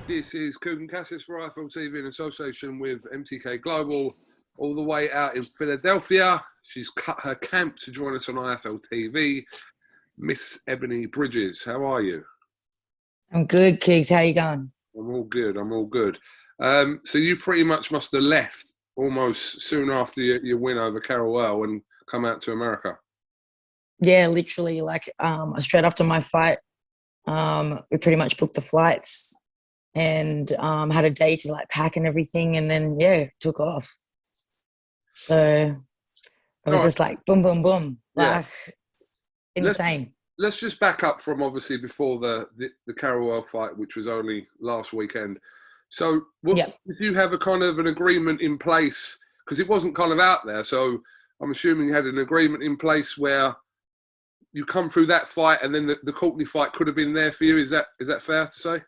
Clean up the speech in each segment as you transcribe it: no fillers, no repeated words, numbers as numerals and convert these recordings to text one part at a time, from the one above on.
This is KUGAN CASSIUS for IFL TV in association with MTK Global, all the way out in Philadelphia. She's cut her camp to join us on IFL TV. Miss Ebanie Bridges, how are you? I'm good, Kigs. How you going? I'm all good. I'm all good. So you pretty much must have left almost soon after your win over Carol Earl and come out to America. Yeah, literally, straight after my fight, we pretty much booked the flights and had a day to pack and everything, and then took off. So it was just like boom, boom, boom, insane. Let's just back up from obviously before the Carol Earl fight, which was only last weekend. So did you have a kind of an agreement in place? Because it wasn't kind of out there. So I'm assuming you had an agreement in place where you come through that fight and then the Courtney fight could have been there for you. Is that fair to say?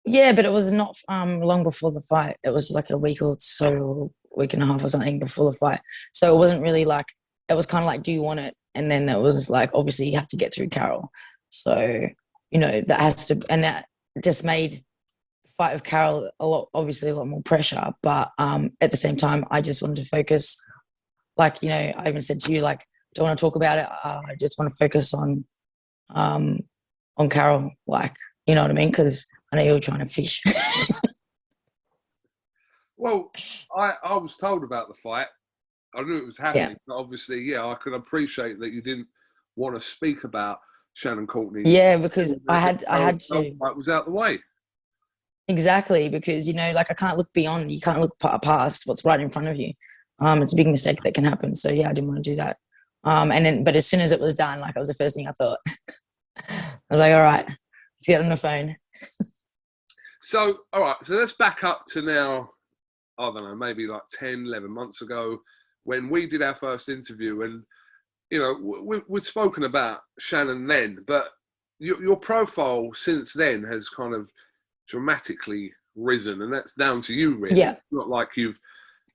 Yeah, but it was not long before the fight. It was like a week or so, week and a half or something before the fight. So it wasn't really it was kind of like, do you want it? And then it was like, obviously you have to get through Carol. So, that has to, and that just made the fight of Carol obviously a lot more pressure. But at the same time, I just wanted to focus, I even said to you, don't want to talk about it. I just want to focus on Carol, you know what I mean? Because I know you were trying to fish. Well, I was told about the fight. I knew it was happening, Yeah. but obviously, I can appreciate that you didn't want to speak about Shannon Courtney. Yeah, because I had to. It was out the way. Exactly, because I can't look beyond. You can't look past what's right in front of you. It's a big mistake that can happen. So I didn't want to do that. But as soon as it was done, it was the first thing I thought. I was like, all right, let's get on the phone. So, all right, so let's back up to now, I don't know, maybe 10, 11 months ago when we did our first interview. And, we've spoken about Shannon then, but your profile since then has kind of dramatically risen, and that's down to you, really. Yeah. It's not like you've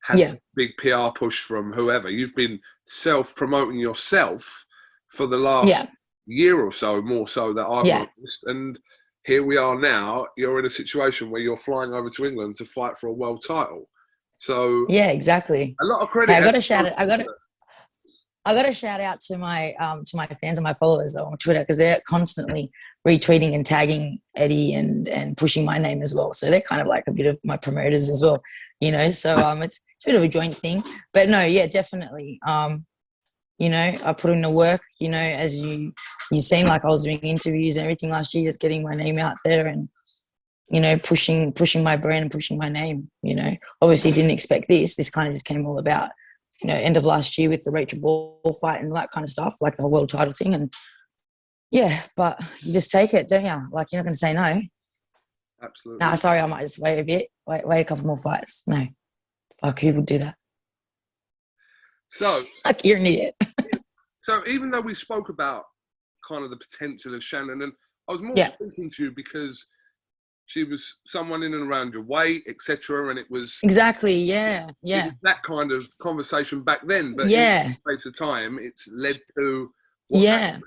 had a big PR push from whoever. You've been self-promoting yourself for the last year or so, more so that I've noticed. And here we are now. You're in a situation where you're flying over to England to fight for a world title. So exactly. A lot of credit. Hey, I got to shout it. I got to shout out to my fans and my followers though on Twitter, because they're constantly retweeting and tagging Eddie and pushing my name as well. So they're kind of like a bit of my promoters as well, So it's a bit of a joint thing. But no, definitely. I put in the work. As you seen, I was doing interviews and everything last year, just getting my name out there and pushing my brand and pushing my name. Obviously didn't expect this. This kind of just came all about. End of last year with the Rachel Ball fight and all that kind of stuff, the whole world title thing. And but you just take it, don't you? You're not going to say no. Absolutely. Nah, sorry, I might just wait a bit. Wait a couple more fights. No. Fuck, who would do that? So you're an idiot. So even though we spoke about kind of the potential of Shannon, and I was more speaking to you because she was someone in and around your weight, etc., and it was exactly, it was that kind of conversation back then. But in the space of time, it's led to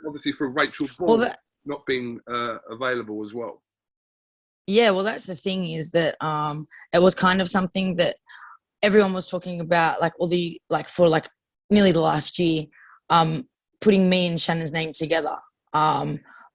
obviously for Rachel Ball not being available as well. Yeah, well, that's the thing is that it was kind of something that everyone was talking about, for nearly the last year, putting me and Shannon's name together,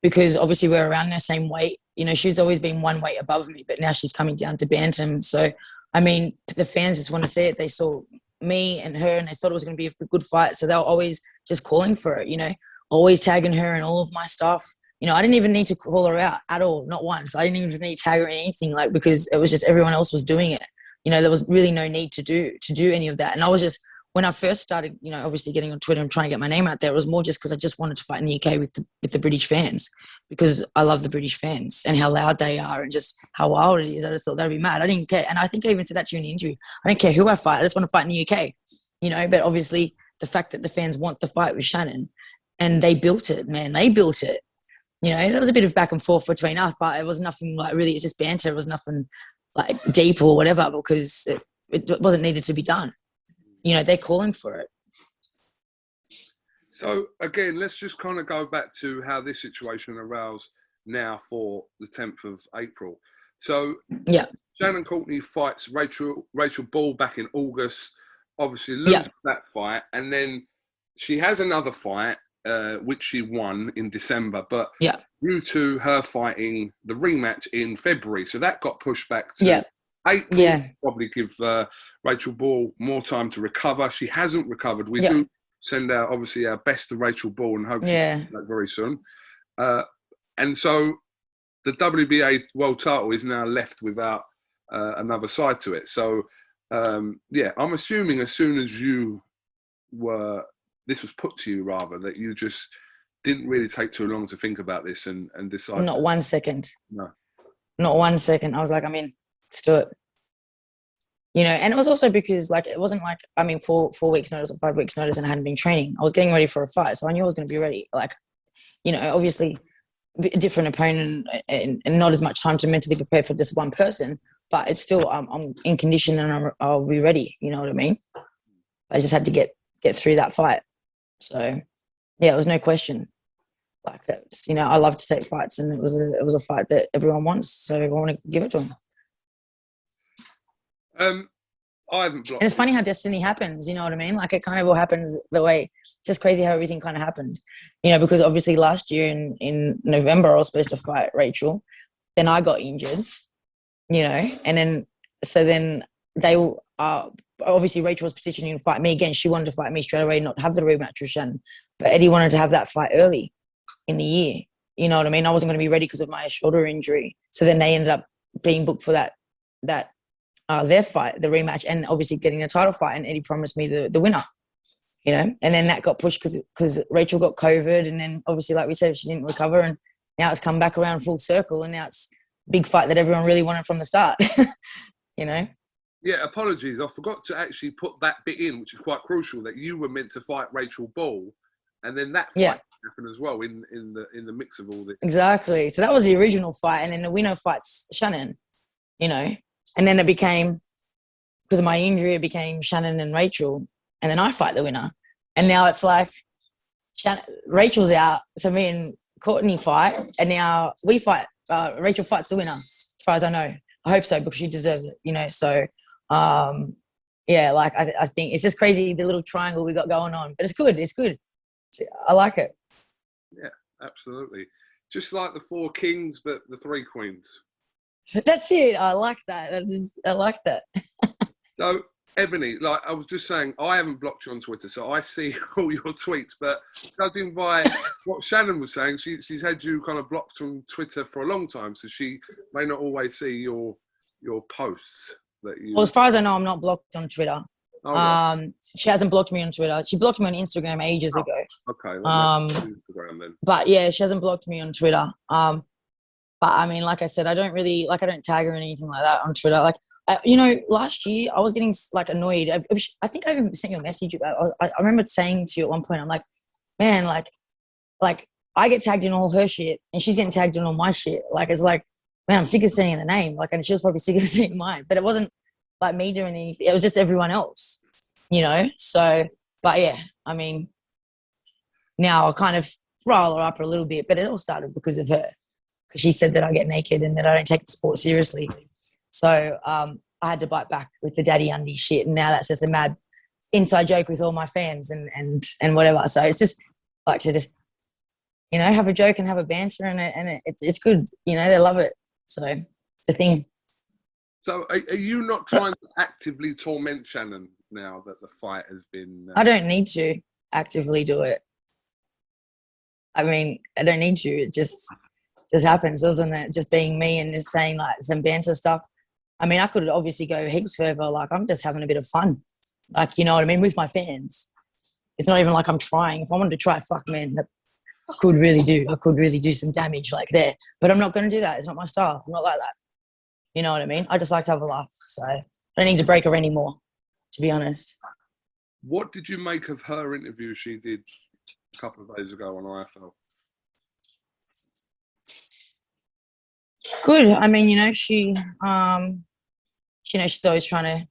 because obviously we're around the same weight. She's always been one weight above me, but now she's coming down to bantam. So, the fans just want to see it. They saw me and her, and they thought it was going to be a good fight. So they were always just calling for it, always tagging her and all of my stuff. I didn't even need to call her out at all, not once. I didn't even need to tag her in anything, because it was just everyone else was doing it. There was really no need to do any of that. And I was just, when I first started, obviously getting on Twitter and trying to get my name out there, it was more just because I just wanted to fight in the UK with the British fans, because I love the British fans and how loud they are and just how wild it is. I just thought that'd be mad. I didn't care. And I think I even said that to you in the interview. I don't care who I fight. I just want to fight in the UK, but obviously the fact that the fans want the fight with Shannon, and they built it, man. They built it. There was a bit of back and forth between us, but it was nothing really, it's just banter. It was nothing deep or whatever, because it wasn't needed to be done. They're calling for it. So again, let's just kind of go back to how this situation arose now for the 10th of April. So Yeah. Shannon Courtenay fights Rachel Ball back in August. Obviously loses that fight, and then she has another fight, which she won in December. But due to her fighting the rematch in February, so that got pushed back to April. Yeah. Probably give Rachel Ball more time to recover. She hasn't recovered. We do send out obviously our best to Rachel Ball and hope she comes back very soon. And so the WBA world title is now left without another side to it. So I'm assuming as soon as this was put to you rather, that you just didn't really take too long to think about this and decide. Not 1 second. No. Not 1 second. I was like, let's do it. And it was also because it wasn't 4 weeks notice or 5 weeks notice and I hadn't been training. I was getting ready for a fight, so I knew I was going to be ready. Obviously a different opponent and not as much time to mentally prepare for just one person, but it's still, I'm in condition and I'll be ready. You know what I mean? I just had to get through that fight. So it was no question. I love to take fights, and it was a fight that everyone wants, so I want to give it to them. I haven't blocked. And it's funny how destiny happens, you know what I mean? It kind of all happens the way. It's just crazy how everything kind of happened, because obviously last year in November I was supposed to fight Rachel, then I got injured, and then they obviously Rachel was petitioning to fight me again. She wanted to fight me straight away, not have the rematch with Shannon, but Eddie wanted to have that fight early in the year. You know what I mean? I wasn't going to be ready because of my shoulder injury, so then they ended up being booked for that their fight, the rematch, and obviously getting a title fight, and Eddie promised me the winner, and then that got pushed because Rachel got COVID, and then obviously, like we said, she didn't recover, and now it's come back around full circle, and now it's a big fight that everyone really wanted from the start. Yeah, apologies. I forgot to actually put that bit in, which is quite crucial, that you were meant to fight Rachel Ball, and then that fight happened as well in the mix of all this. Exactly. So that was the original fight, and then the winner fights Shannon, and then it became, because of my injury, it became Shannon and Rachel, and then I fight the winner. And now it's Rachel's out, so me and Courtney fight, and now we fight. Rachel fights the winner, as far as I know. I hope so, because she deserves it, So, I think it's just crazy, the little triangle we got going on. But it's good. It's good. I like it. Yeah, absolutely. Just like the 4 kings, but the 3 queens. That's it. I like that. I like that. So, Ebanie, I was just saying, I haven't blocked you on Twitter, so I see all your tweets. But judging by what Shannon was saying, she's had you kind of blocked from Twitter for a long time, so she may not always see your posts that you. Well, as far as I know, I'm not blocked on Twitter. Oh, right. She hasn't blocked me on Twitter. She blocked me on Instagram ages ago. Okay. Instagram then. But yeah, she hasn't blocked me on Twitter. But like I said, I don't really I don't tag her or anything like that on Twitter. Last year I was getting annoyed. I think I even sent you a message about. I remember saying to you at one point, I'm like, man, I get tagged in all her shit, and she's getting tagged in all my shit. It's like, man, I'm sick of seeing the name. And she was probably sick of seeing mine. But it wasn't me doing anything. It was just everyone else, So, but yeah, now I'll kind of rile her up a little bit. But it all started because of her. Because she said that I get naked and that I don't take the sport seriously. So I had to bite back with the daddy undie shit, and now that's just a mad inside joke with all my fans and whatever. So it's just to just have a joke and have a banter, and it's good. They love it. So it's a thing. So are you not trying to actively torment Shannon now that the fight has been? I don't need to actively do it. I don't need to. It just happens, doesn't it? Just being me and just saying some banter stuff. I could obviously go heaps further. I'm just having a bit of fun. You know what I mean? With my fans. It's not even like I'm trying. If I wanted to try, fuck man, I could really do some damage there. But I'm not going to do that. It's not my style. I'm not like that. You know what I mean? I just like to have a laugh. So I don't need to break her anymore, to be honest. What did you make of her interview she did a couple of days ago on IFL? Good. She, she's always trying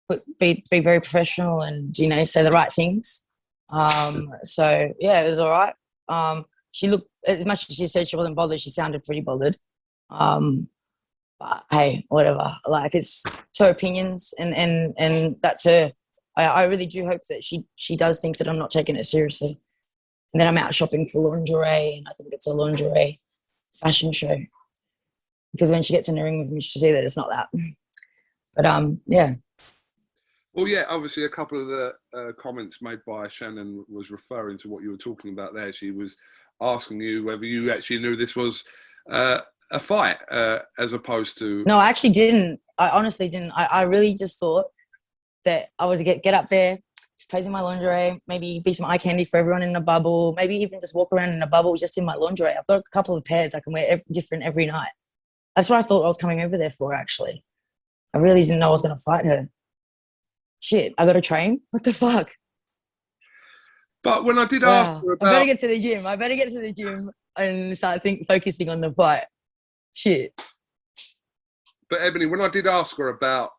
to be very professional and, say the right things. So, yeah, it was all right. She looked, as much as she said she wasn't bothered, she sounded pretty bothered. But hey, whatever. Like, it's her opinions, and that's her. I really do hope that she does think that I'm not taking it seriously. And then I'm out shopping for lingerie, and I think it's a lingerie fashion show. Because when she gets in the ring with me, she'll see that it's not that. But yeah. Well, yeah, obviously a couple of the comments made by Shannon was referring to what you were talking about there. She was asking you whether you actually knew this was a fight as opposed to... No, I actually didn't. I honestly didn't. I really just thought that I was get up there, just pose in my lingerie, maybe be some eye candy for everyone in a bubble, maybe even just walk around in a bubble just in my lingerie. I've got a couple of pairs I can wear different every night. That's what I thought I was coming over there for, actually. I really didn't know I was going to fight her. Shit, I got to train? What the fuck? But when I did ask her about... I better get to the gym and start focusing on the fight. Shit. But Ebanie, when I did ask her about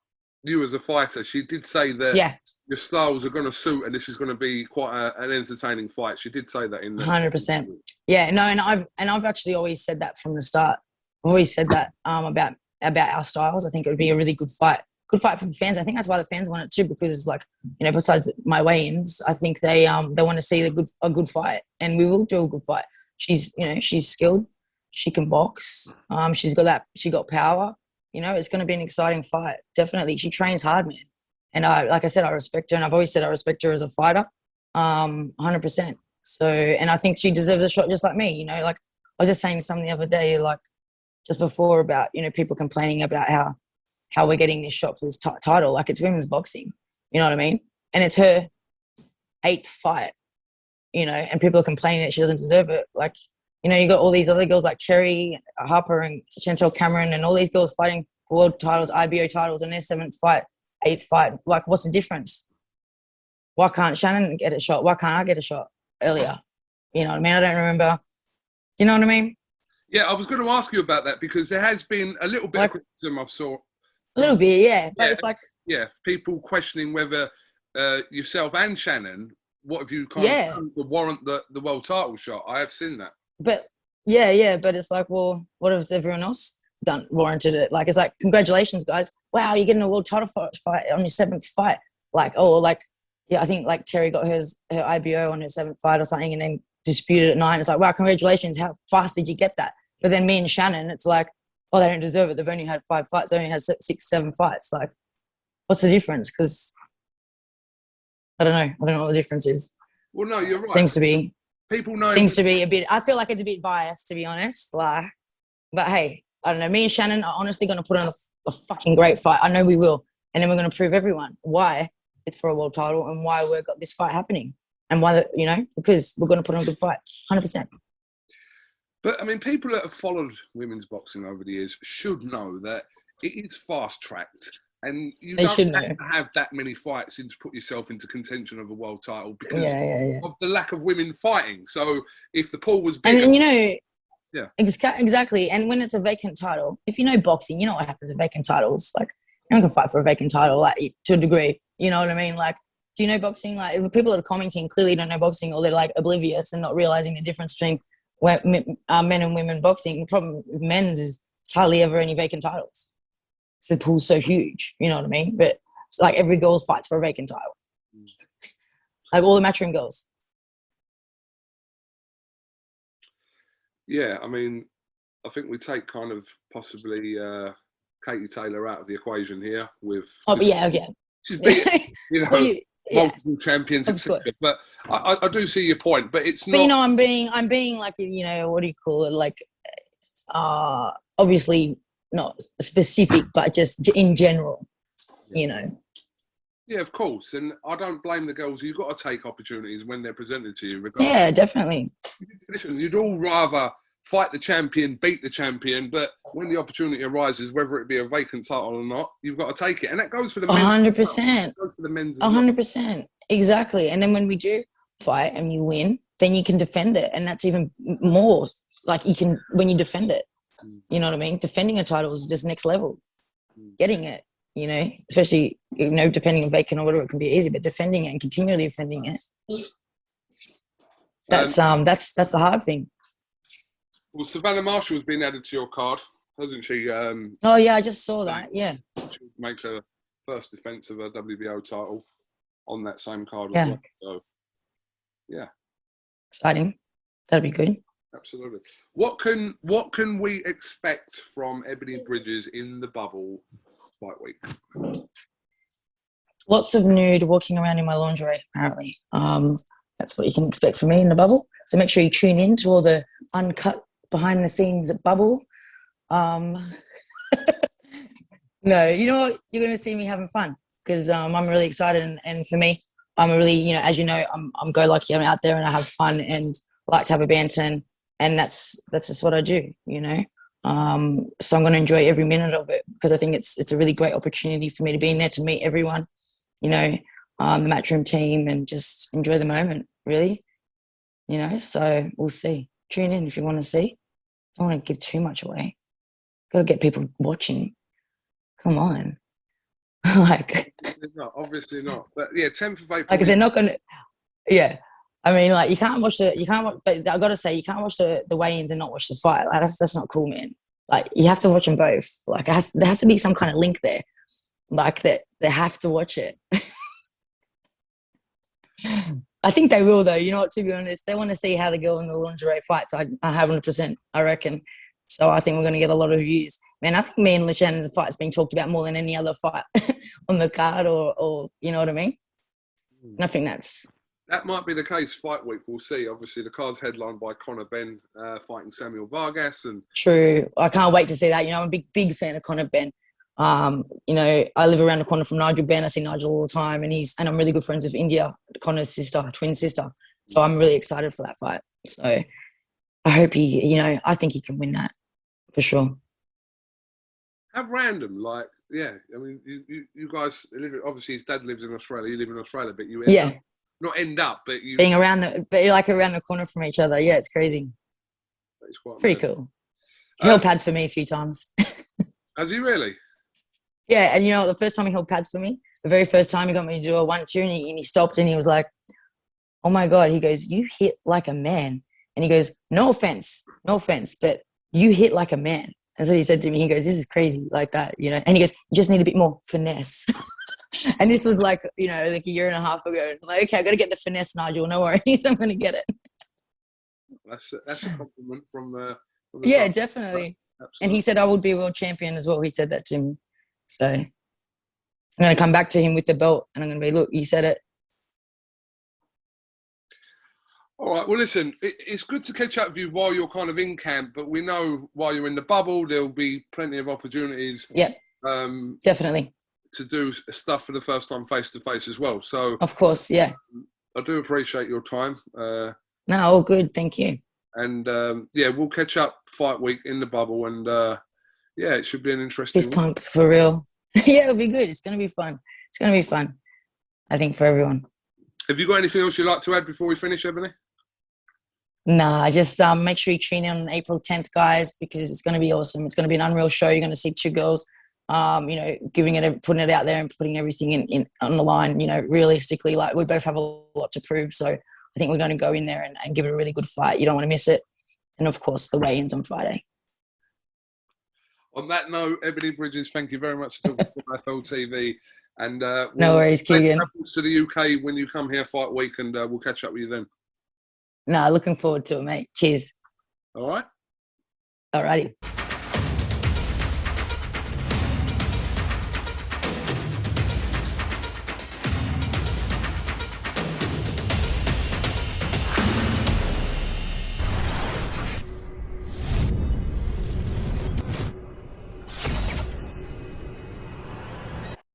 you as a fighter, she did say that your styles are going to suit and this is going to be quite an entertaining fight. She did say that in the 100%. Yeah, no, and I've actually always said that from the start. I've always said that about our styles. I think it would be a really good fight. Good fight for the fans. I think that's why the fans want it too, because, like, you know, besides my weigh-ins, I think they want to see a good fight, and we will do a good fight. She's skilled. She can box. She got power. You know, it's going to be an exciting fight. Definitely. She trains hard, man. And like I said, I respect her, and I've always said I respect her as a fighter. 100%. So, and I think she deserves a shot just like me. You know, like I was just saying something the other day, like just before, about, you know, people complaining about how we're getting this shot for this title. Like, it's women's boxing. You know what I mean? And it's her 8th fight, you know, and people are complaining that she doesn't deserve it. Like, you know, you got all these other girls like Terry Harper and Chantel Cameron and all these girls fighting for world titles, IBO titles, and their 7th fight, 8th fight. Like, what's the difference? Why can't Shannon get a shot? Why can't I get a shot earlier? You know what I mean? I don't remember. Do you know what I mean? Yeah, I was going to ask you about that, because there has been a little bit of criticism I've saw. A little bit, yeah. But it's like... Yeah, people questioning whether yourself and Shannon, what have you kind of done to warrant the world title shot? I have seen that. But, yeah, but it's like, well, what has everyone else done, warranted it? Like, it's like, congratulations, guys. Wow, you're getting a world title fight on your 7th fight. Like, oh, like, yeah, I think, like, Terry got her IBO on her 7th fight or something, and then disputed at 9. It's like, wow, congratulations. How fast did you get that? But then me and Shannon, it's like, oh, they don't deserve it. They've only had 5 fights. They only had 6, 7 fights. Like, what's the difference? Because I don't know. I don't know what the difference is. Well, no, you're right. Seems to be a bit. I feel like it's a bit biased, to be honest. Like, but hey, I don't know. Me and Shannon are honestly going to put on a fucking great fight. I know we will, and then we're going to prove everyone why it's for a world title and why we've got this fight happening, and why, you know, because we're going to put on a good fight, 100%. But, I mean, people that have followed women's boxing over the years should know that it is fast-tracked, and you don't have to have that many fights to put yourself into contention of a world title because of the lack of women fighting. So if the pool was bigger... And you know, exactly. And when it's a vacant title, if you know boxing, you know what happens to vacant titles. Like, anyone can fight for a vacant title, like, to a degree. You know what I mean? Like, do you know boxing? Like, the people that are commenting clearly don't know boxing, or they're, like, oblivious and not realising the difference between men and women boxing. The problem with men's is it's hardly ever any vacant titles. So the pool's so huge, you know what I mean? But it's like every girl fights for a vacant title. Like all the matchroom girls. Yeah, I mean, I think we take kind of possibly Katie Taylor out of the equation here with... Oh, yeah. She's beaten, you know, multiple champions, etc. But I do see your point, but it's not... But, you know, I'm being like, you know, what do you call it? Like, obviously not specific, but just in general, you know. Yeah, of course. And I don't blame the girls. You've got to take opportunities when they're presented to you. Regardless. Yeah, definitely. Listen, you'd all rather fight the champion, beat the champion, but when the opportunity arises, whether it be a vacant title or not, you've got to take it. And that goes for the men's. 100%. It goes for the men's. 100%. Exactly. And then when we do fight and you win, then you can defend it. And that's even more like you can, when you defend it, you know what I mean? Defending a title is just next level. Getting it, you know, especially, you know, depending on vacant or whatever, it can be easy, but defending it and continually defending it, that's the hard thing. Well, Savannah Marshall's been added to your card. Hasn't she? Oh yeah, I just saw that. Yeah. She makes her first defence of her WBO title on that same card as Yeah. well. So, yeah. Exciting. That'd be good. Absolutely. What can we expect from Ebanie Bridges in the bubble fight week? Lots of nude walking around in my lingerie, apparently. That's what you can expect from me in the bubble. So make sure you tune in to all the uncut behind the scenes bubble. No, you know what? You're going to see me having fun because I'm really excited. And for me, I'm really, you know, as you know, I'm go lucky. I'm out there and I have fun and like to have a banter. And that's just what I do, you know. So I'm going to enjoy every minute of it because I think it's a really great opportunity for me to be in there to meet everyone, you know, the Matchroom team and just enjoy the moment, really, you know. So we'll see. Tune in if you want to see. Don't want to give too much away. Got to get people watching. Come on. Like, obviously not. But yeah, 10th of April. Like they're not going to, yeah. I mean, like you can't watch, but I got to say, you can't watch the weigh-ins and not watch the fight. Like that's not cool, man. Like you have to watch them both. Like there has to be some kind of link there. Like that they have to watch it. I think they will though. You know what, to be honest, they want to see how the girl in the lingerie fights. I 100%, I reckon. So I think we're going to get a lot of views. Man, I think me and LeShannon's fight's being talked about more than any other fight on the card or you know what I mean? And I think that might be the case fight week. We'll see. Obviously, the card's headlined by Conor Benn fighting Samuel Vargas. And true. I can't wait to see that. You know, I'm a big fan of Conor Benn. You know, I live around the corner from Nigel Benn. I see Nigel all the time, and I'm really good friends with India, Conor's sister, twin sister. So I'm really excited for that fight. So I hope I think he can win that for sure. How random, like, yeah. I mean, you guys live. Obviously, his dad lives in Australia. You live in Australia, but you end up, but you being but you're like around the corner from each other. Yeah, it's crazy. It's quite pretty cool. He held pads for me a few times. Has he really? Yeah, and you know, the first time he held pads for me, the very first time he got me to do a 1-2, and he stopped and he was like, "Oh my god!" He goes, "You hit like a man," and he goes, "No offense, but you hit like a man." And so he said to me, he goes, "This is crazy, like that, you know." And he goes, "You just need a bit more finesse." And this was like, you know, like a year and a half ago. I'm like, okay, I got to get the finesse, Nigel. No worries, I'm going to get it. That's a compliment from the yeah, definitely. Absolutely. And he said I would be a world champion as well. He said that to me. So I'm going to come back to him with the belt and I'm going to be, look, you said it. All right. Well, listen, it's good to catch up with you while you're kind of in camp, but we know while you're in the bubble, there'll be plenty of opportunities. Yep. Definitely. To do stuff for the first time face to face as well. So, of course, yeah. I do appreciate your time. No, all good. Thank you. And yeah, we'll catch up fight week in the bubble, and yeah, it should be an interesting. Fist pump for real. Yeah, it'll be good. It's going to be fun. It's going to be fun, I think, for everyone. Have you got anything else you'd like to add before we finish, Ebanie? Nah, just make sure you tune in on April 10th, guys, because it's going to be awesome. It's going to be an unreal show. You're going to see two girls, you know, putting it out there and putting everything in on the line, you know, realistically. Like, we both have a lot to prove. So I think we're going to go in there and give it a really good fight. You don't want to miss it. And, of course, the weigh-ins on Friday. On that note, Ebanie Bridges, thank you very much for talking to FL TV. And no worries, KUGAN. To the UK when you come here fight week, and we'll catch up with you then. Looking forward to it, mate. Cheers. All right. All righty.